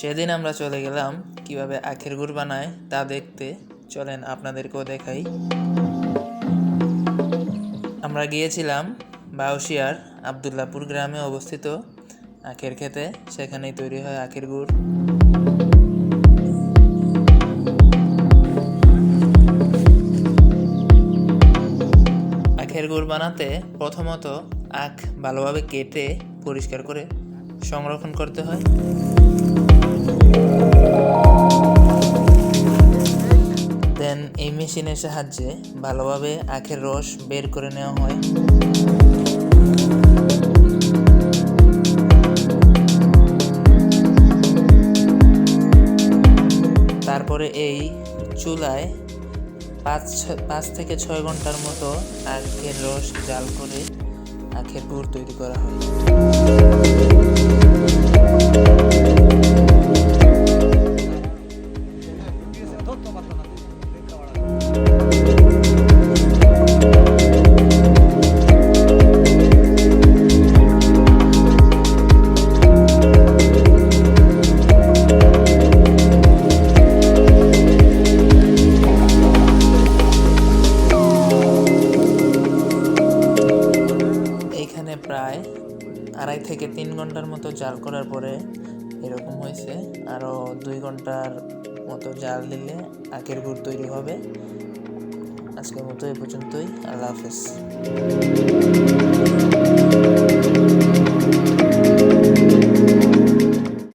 সেদিন আমরা চলে গেলাম কিভাবে আখের গুড় বানায় তা দেখতে। চলেন আপনাদেরকেও দেখাই। আমরা গিয়েছিলাম বাউশিয়ার আবদুল্লাপুর গ্রামে অবস্থিত আখের খেতে। সেখানেই তৈরি হয় আখের গুড়। আখের গুড় বানাতে প্রথমত আখ ভালোভাবে কেটে পরিষ্কার করে সংরক্ষণ করতে হয়। দেন এই মেশিনের সাহায্যে ভালোভাবে আখের রস বের করে নেওয়া হয়। তারপরে এই চুলায় 5 থেকে 6 ঘন্টার মতো আখের রস জাল করে আখের গুড় তৈরি করা হয়। এইখানে প্রায় 2.5 থেকে 3 ঘন্টার মতো জাল করার পরে এরকম হয়েছে। আরও 2 ঘন্টার মতো জাল দিলে আখের গুড় তৈরি হবে। আজকের মতো এই পর্যন্তই। আল্লাহ হাফেজ।